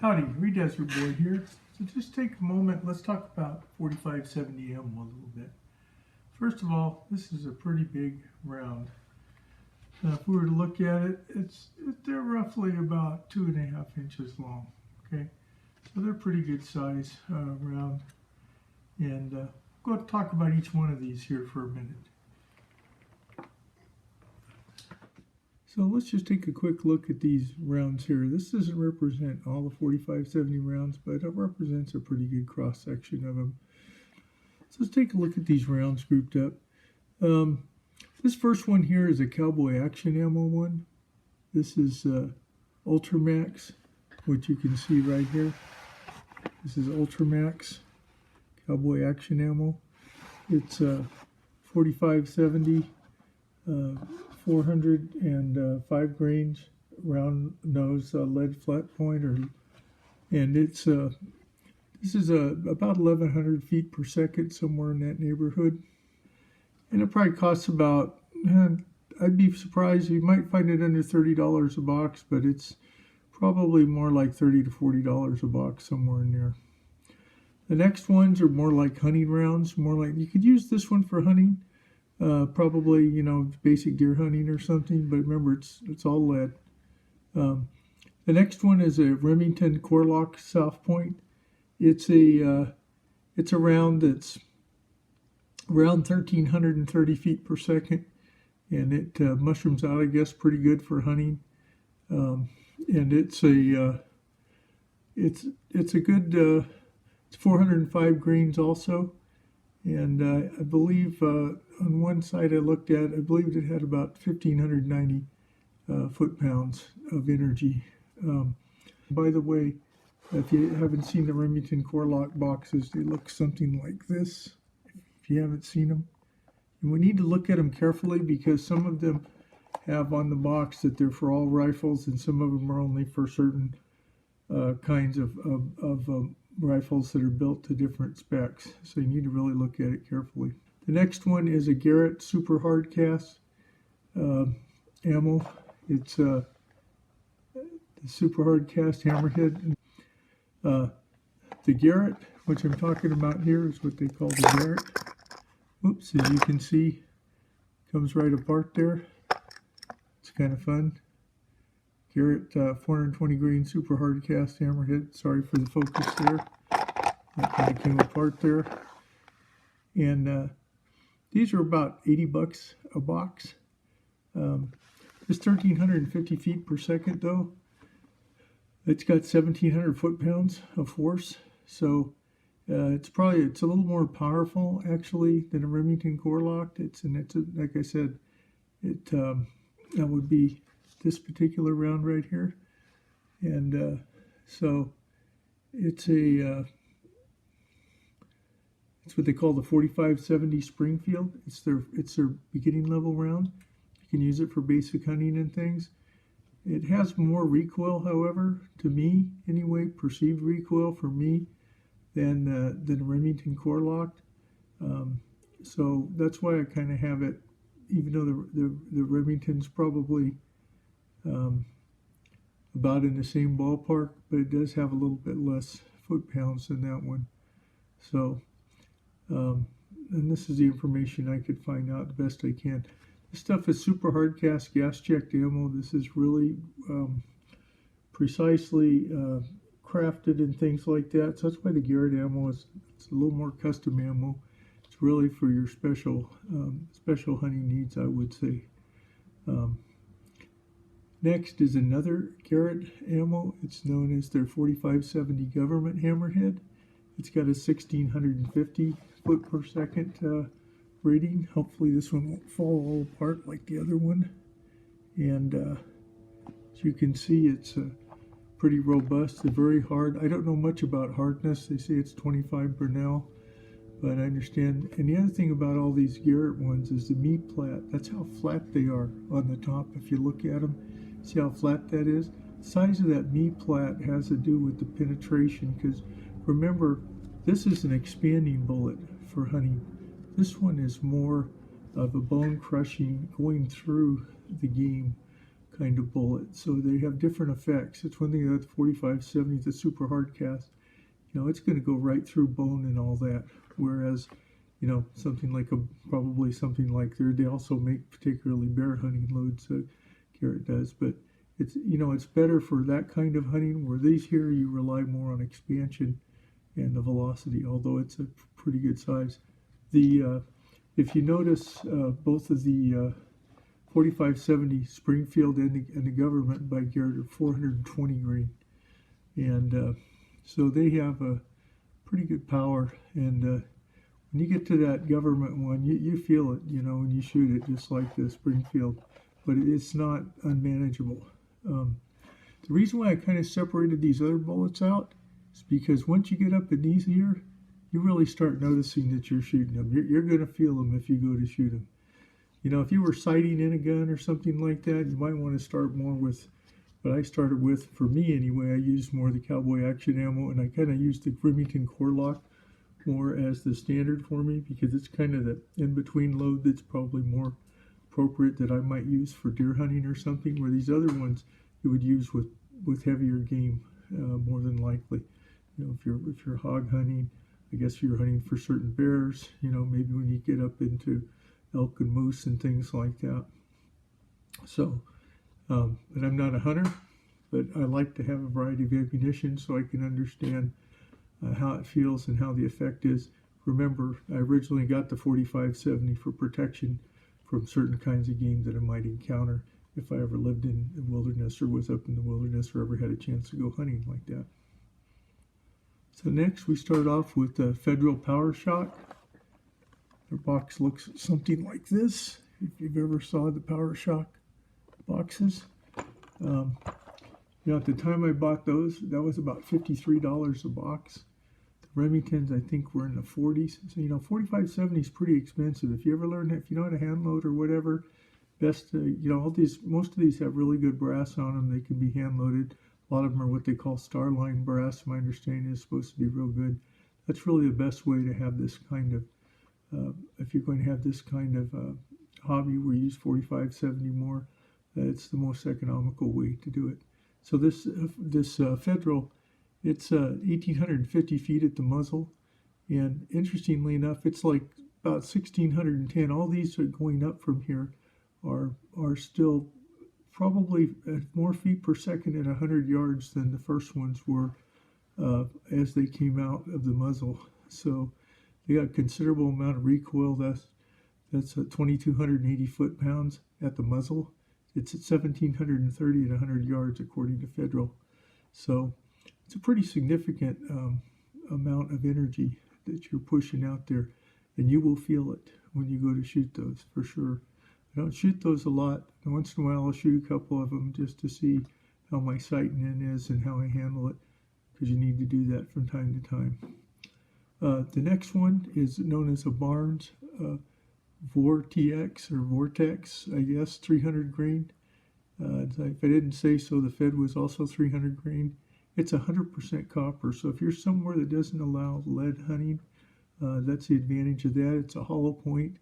Howdy, Redesert Boy here. So just take a moment, let's talk about 4570 ammo a little bit. First of all, this is a pretty big round. Now if we were to look at it, they're roughly about 2.5 inches long, okay? So they're pretty good size round. And go talk about each one of these here for a minute. So let's just take a quick look at these rounds here. This doesn't represent all the 4570 rounds, but it represents a pretty good cross-section of them. So let's take a look at these rounds grouped up. This first one here is a Cowboy Action ammo one. This is Ultramax, which you can see right here. This is Ultramax Cowboy Action ammo. It's 4570. 405 grains, round nose, lead flat point, and it's this is about 1,100 feet per second, somewhere in that neighborhood, and it probably costs about. I'd be surprised, you might find it under $30 a box, but it's probably more like $30 to $40 a box, somewhere in there. The next ones are more like hunting rounds, more like you could use this one for hunting. Probably, you know, basic deer hunting or something, but remember, it's all lead. The next one is a Remington Core-Lock Southpoint. It's a round that's around 1,330 feet per second, and it mushrooms out, I guess, pretty good for hunting. And it's a good. It's 405 grains also. And I believe on one side I looked at, I believe it had about 1,590 foot-pounds of energy. By the way, if you haven't seen the Remington Core-Lock boxes, they look something like this. If you haven't seen them, and we need to look at them carefully because some of them have on the box that they're for all rifles, and some of them are only for certain kinds of rifles that are built to different specs, so you need to really look at it carefully. The next one is a Garrett Super Hard Cast ammo. It's the Super Hard Cast Hammerhead. The Garrett, which I'm talking about here, is what they call the Garrett. Oops, as you can see, comes right apart there. It's kind of fun. Garrett 420 grain Super Hard Cast Hammerhead. Sorry for the focus there. That kind of came apart there. And these are about $80 a box. It's 1,350 feet per second though. It's got 1,700 foot-pounds of force. So it's a little more powerful actually than a Remington Core-Lock. Like I said, that would be this particular round right here, and so it's what they call the 4570 Springfield. It's their beginning level round. You can use it for basic hunting and things. It has more recoil, however, to me anyway, perceived recoil for me than a Remington Core-Lock. So that's why I kind of have it, even though the Remington's probably about in the same ballpark, but it does have a little bit less foot-pounds than that one. So, and this is the information I could find out the best I can. This stuff is super hard cast gas-checked ammo. This is really precisely crafted and things like that. So that's why the Garrett ammo it's a little more custom ammo. It's really for your special hunting needs, I would say. Next is another Garrett ammo. It's known as their 4570 Government Hammerhead. It's got a 1,650 foot per second rating. Hopefully this one won't fall all apart like the other one. And as you can see, it's pretty robust. It's very hard. I don't know much about hardness. They say it's 25 Bernal, but I understand. And the other thing about all these Garrett ones is the meat plat. That's how flat they are on the top. If you look at them, see how flat that is? The size of that meat plat has to do with the penetration, because remember, this is an expanding bullet for hunting. This one is more of a bone crushing, going through the game kind of bullet. So they have different effects. It's one thing that the 4570, the super hard cast, it's going to go right through bone and all that. Whereas, something like probably something like they also make particularly bear hunting loads, Garrett does, but it's better for that kind of hunting, where these here you rely more on expansion and the velocity, although it's a pretty good size. If you notice, both of the 4570 Springfield and the Government by Garrett are 420 grain, and so they have a pretty good power. And when you get to that Government one, you feel it, when you shoot it, just like the Springfield, but it's not unmanageable. The reason why I kind of separated these other bullets out is because once you get up in these here, you really start noticing that you're shooting them. You're going to feel them if you go to shoot them. If you were sighting in a gun or something like that, you might want to start more with what I started with. For me anyway, I used more of the Cowboy Action ammo, and I kind of used the Remington core lock more as the standard for me, because it's kind of the in-between load that's probably more appropriate that I might use for deer hunting or something, where these other ones you would use with heavier game, more than likely. If you're hog hunting, I guess if you're hunting for certain bears, maybe when you get up into elk and moose and things like that. So, but I'm not a hunter, but I like to have a variety of ammunition so I can understand how it feels and how the effect is. Remember, I originally got the 4570 for protection from certain kinds of game that I might encounter if I ever lived in the wilderness or was up in the wilderness or ever had a chance to go hunting like that. So next we start off with the Federal Power Shock. Their box looks something like this, if you've ever saw the Power Shock boxes. At the time I bought those, that was about $53 a box. The Remingtons, I think, were in the 40s. So, 4570 is pretty expensive. If you ever learn, if you know how to hand load or whatever, best, most of these have really good brass on them. They can be hand loaded. A lot of them are what they call Starline brass. My understanding is supposed to be real good. That's really the best way to have this kind of, if you're going to have this kind of hobby where you use 4570 more, it's the most economical way to do it. So this Federal, it's 1,850 feet at the muzzle, and interestingly enough, it's like about 1,610. All these are going up from here are still probably at more feet per second at 100 yards than the first ones were as they came out of the muzzle. So they got a considerable amount of recoil. That's 2,280 foot-pounds at the muzzle. It's at 1,730 at 100 yards, according to Federal. So it's a pretty significant amount of energy that you're pushing out there, and you will feel it when you go to shoot those, for sure. I don't shoot those a lot. Once in a while I'll shoot a couple of them just to see how my sighting in is and how I handle it, because you need to do that from time to time. The next one is known as a Barnes Vortex, I guess, 300 grain. If I didn't say so, the Fed was also 300 grain. It's 100% copper, so if you're somewhere that doesn't allow lead hunting, that's the advantage of that. It's a hollow point.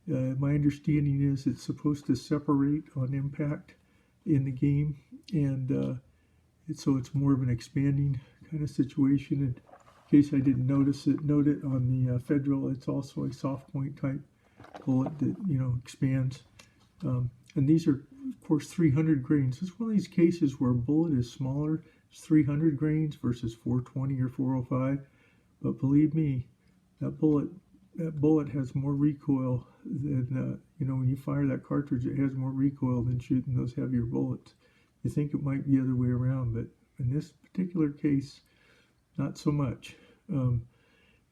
My understanding is it's supposed to separate on impact in the game, and so it's more of an expanding kind of situation. And in case I didn't note it on the Federal, it's also a Southpoint type bullet that expands. And these are, of course, 300 grains. It's one of these cases where a bullet is smaller. It's 300 grains versus 420 or 405. But believe me, that bullet has more recoil than, when you fire that cartridge, it has more recoil than shooting those heavier bullets. You think it might be the other way around, but in this particular case, not so much. And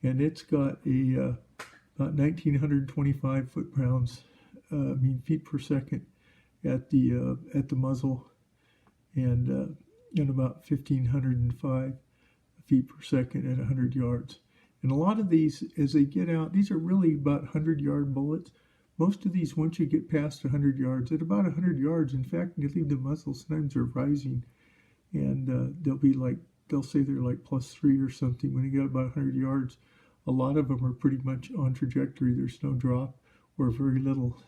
it's got about 1,925 foot-pounds, feet per second at the muzzle, and about 1,505 feet per second at 100 yards. And a lot of these, as they get out, these are really about 100-yard bullets. Most of these, once you get past 100 yards, at about 100 yards, in fact, you leave the muzzle, sometimes they're rising, and they'll say they're like +3 or something. When you get about 100 yards, a lot of them are pretty much on trajectory. There's no drop or very little,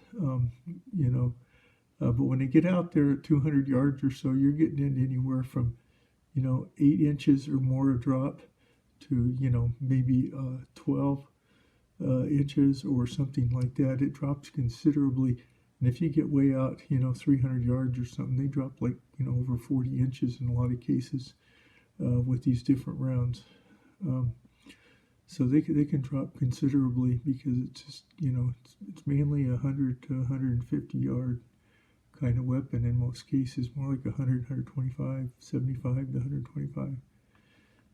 But when they get out there at 200 yards or so, you're getting into anywhere from 8 inches or more of drop to maybe 12 inches or something like that. It drops considerably. And if you get way out, 300 yards or something, they drop like, over 40 inches in a lot of cases with these different rounds. So they can drop considerably because it's just, it's mainly 100 to 150 yard kind of weapon in most cases, more like 100, 125, 75 to 125.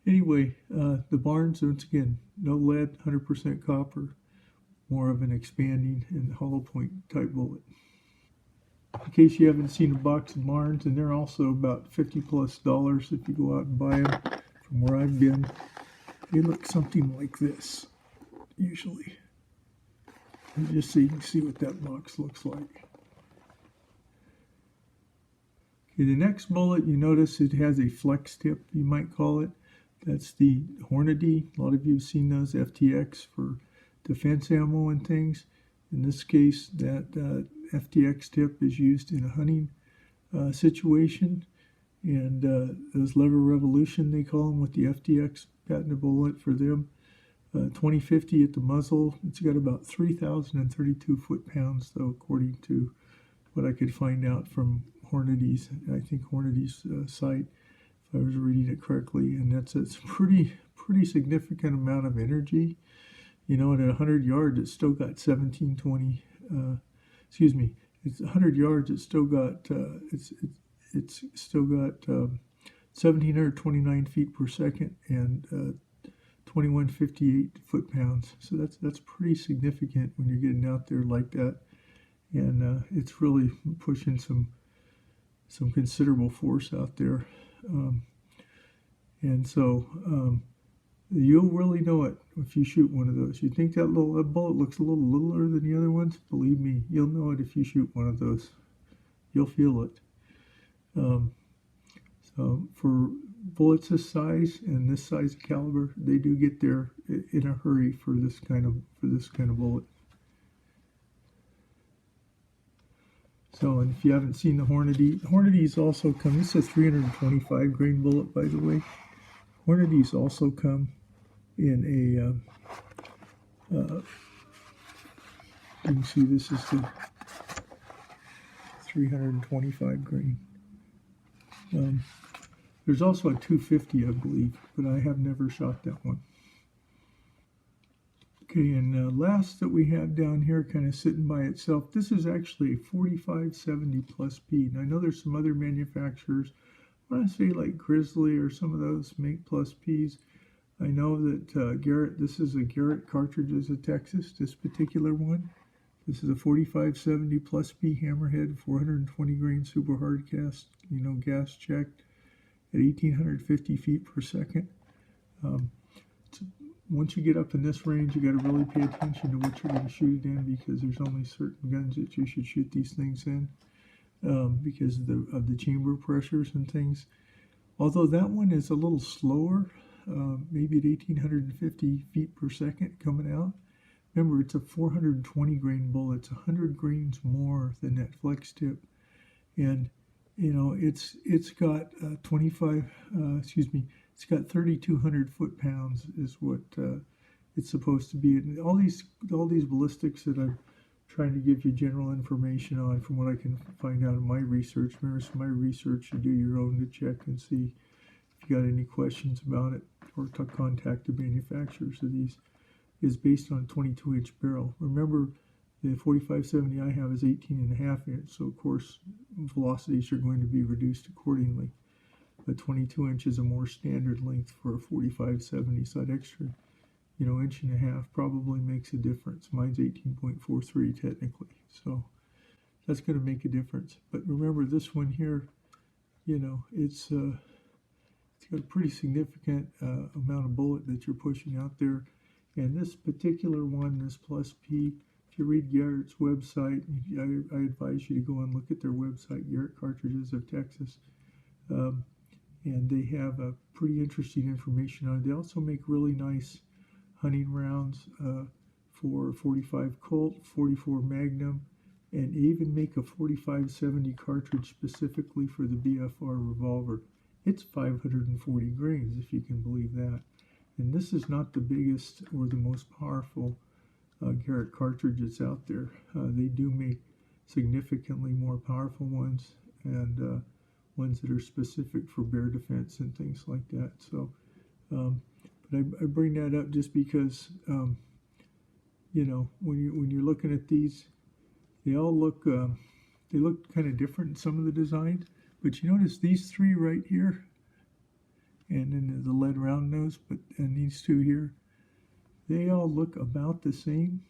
Anyway, the Barnes, once again, no lead, 100% copper, more of an expanding and hollow point type bullet. In case you haven't seen a box of Barnes, and they're also about $50+ if you go out and buy them. From where I've been, they look something like this, usually. And just so you can see what that box looks like. Okay, the next bullet, you notice it has a flex tip, you might call it. That's the Hornady. A lot of you have seen those, FTX, for defense ammo and things. In this case, that FTX tip is used in a hunting situation. And those Lever Revolution, they call them, with the FTX patented bullet for them. 2050 at the muzzle. It's got about 3,032 foot-pounds, though, according to what I could find out from Hornady's, I think Hornady's site, if I was reading it correctly. And that's a pretty significant amount of energy. At 100 yards, it's still got 1720. It's 100 yards. It's still got 1,729 feet per second and 2,158 foot-pounds. So that's pretty significant when you're getting out there like that, and it's really pushing some considerable force out there, and so you'll really know it if you shoot one of those. You think that bullet looks a little littler than the other ones? Believe me, you'll know it if you shoot one of those. You'll feel it. So for bullets this size and this size of caliber, they do get there in a hurry for this kind of bullet. So, and if you haven't seen the Hornady's also come. This is a 325 grain bullet, by the way. Hornady's also come in a. You can see this is the 325 grain. There's also a 250, I believe, but I have never shot that one. Okay, and last that we have down here, kind of sitting by itself, this is actually a 4570 plus P. And I know there's some other manufacturers, I want to say like Grizzly or some of those make plus Ps. I know that Garrett, this is a Garrett cartridges of Texas, this particular one. This is a 4570 plus P hammerhead, 420 grain super hard cast, gas checked at 1,850 feet per second. Once you get up in this range, you got to really pay attention to what you're going to shoot it in, because there's only certain guns that you should shoot these things in because of the chamber pressures and things. Although that one is a little slower, maybe at 1,850 feet per second coming out. Remember, it's a 420 grain bullet. It's 100 grains more than that flex tip, and it's got it's got 3,200 foot-pounds is what it's supposed to be. And all these ballistics that I'm trying to give you general information on, from what I can find out in my research. Remember, some of my research, you do your own to check and see if you got any questions about it, or to contact the manufacturers of these. Is based on a 22-inch barrel. Remember, the 4570 I have is 18.5 inch, so of course velocities are going to be reduced accordingly. But 22 inch is a more standard length for a 4570, so that extra, inch and a half probably makes a difference. Mine's 18.43 technically, so that's going to make a difference. But remember, this one here, it's got a pretty significant amount of bullet that you're pushing out there. And this particular one, this plus P, if you read Garrett's website, I advise you to go and look at their website, Garrett Cartridges of Texas. And they have a pretty interesting information on it. They also make really nice hunting rounds for 45 Colt, 44 Magnum, and even make a 4570 cartridge specifically for the BFR revolver. It's 540 grains, if you can believe that. And this is not the biggest or the most powerful Garrett cartridge that's out there. They do make significantly more powerful ones, and ones that are specific for bear defense and things like that. So, but I bring that up just because, you know, when you're looking at these, they all look kind of different in some of the designs. But you notice these three right here, and then the lead round nose, and these two here, they all look about the same.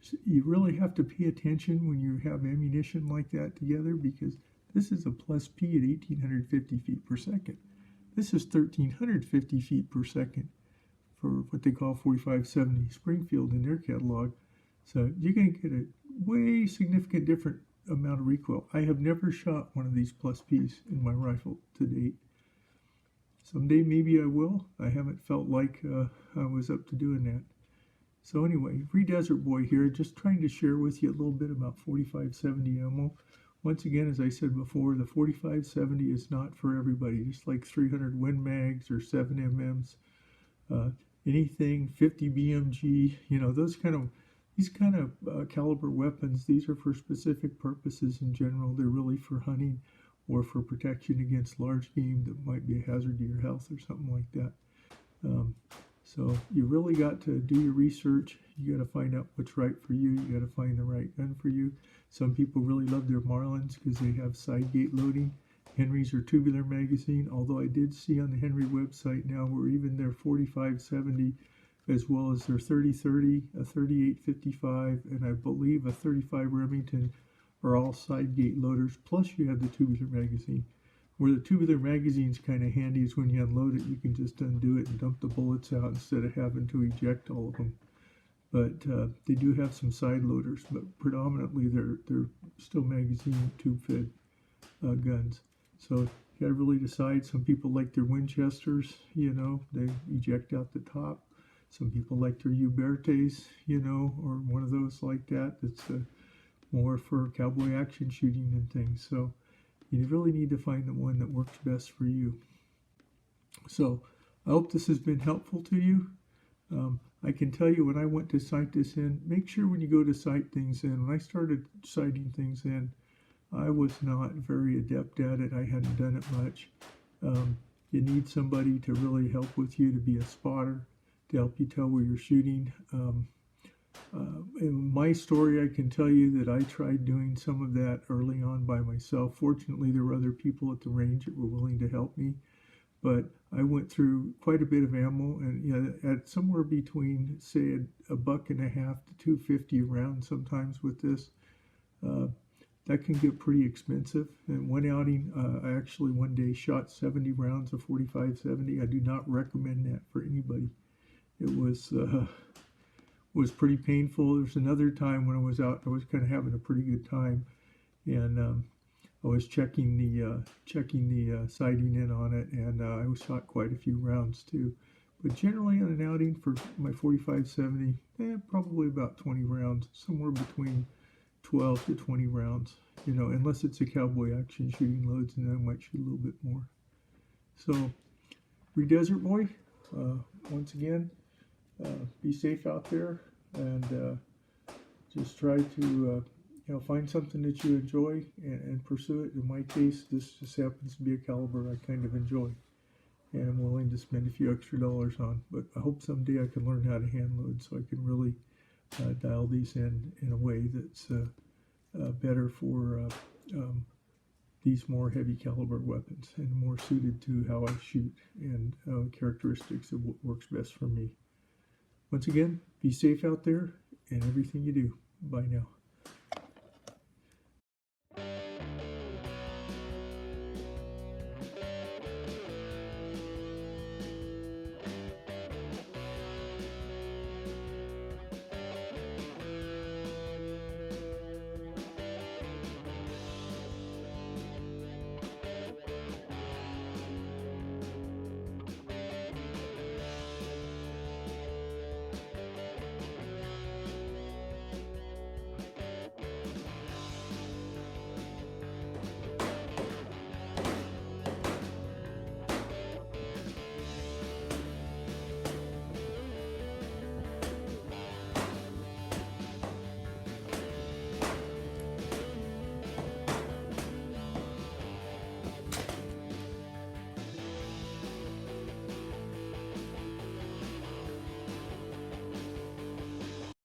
So you really have to pay attention when you have ammunition like that together, because this is a plus P at 1,850 feet per second. This is 1,350 feet per second for what they call 4570 Springfield in their catalog. So you're going to get a way significant different amount of recoil. I have never shot one of these plus Ps in my rifle to date. Someday maybe I will. I haven't felt like I was up to doing that. So anyway, Desert Boy here, just trying to share with you a little bit about 4570 ammo. Once again, as I said before, the 4570 is not for everybody. Just like 300 Win Mags or 7MMs, anything 50 BMG, you know, these kind of caliber weapons, these are for specific purposes in general. They're really for hunting or for protection against large game that might be a hazard to your health or something like that. So you really got to do your research. You got to find out what's right for you. You got to find the right gun for you. Some people really love their Marlins because they have side gate loading. Henry's are tubular magazine, although I did see on the Henry website now where even their 4570 as well as their 3030, a 3855, and I believe a 35 Remington are all side gate loaders, plus you have the tubular magazine. Where the tubular magazine's kind of handy is when you unload it, you can just undo it and dump the bullets out instead of having to eject all of them. But they do have some side loaders, but predominantly they're still magazine tube-fed guns. So you got to really decide. Some people like their Winchesters, you know, they eject out the top. Some people like their Ubertes, you know, or one of those like that. That's more for cowboy action shooting and things. So you really need to find the one that works best for you. So I hope this has been helpful to you. I can tell you when I went to sight this in, make sure when you go to sight things in, when I started sighting things in, I was not very adept at it. I hadn't done it much. You need somebody to really help with you, to be a spotter, to help you tell where you're shooting. In my story, I can tell you that I tried doing some of that early on by myself. Fortunately, there were other people at the range that were willing to help me. But I went through quite a bit of ammo, and you know, at somewhere between, say, $1.50 to $2.50 a round sometimes with this. That can get pretty expensive. And one outing, I actually one day shot 70 rounds of 4570. I do not recommend that for anybody. It was pretty painful. There's another time when I was out, I was kind of having a pretty good time, and I was checking the sighting in on it, and I shot quite a few rounds too. But generally on an outing for my 4570, probably about 20 rounds, somewhere between 12 to 20 rounds, you know, unless it's a Cowboy Action shooting loads, and then I might shoot a little bit more. So, Desert Boy, once again, be safe out there, and just try to you know, find something that you enjoy and pursue it. In my case, this just happens to be a caliber I kind of enjoy, and I'm willing to spend a few extra dollars on. But I hope someday I can learn how to hand load so I can really dial these in a way that's better for these more heavy caliber weapons and more suited to how I shoot and characteristics of what works best for me. Once again, be safe out there in everything you do. Bye now.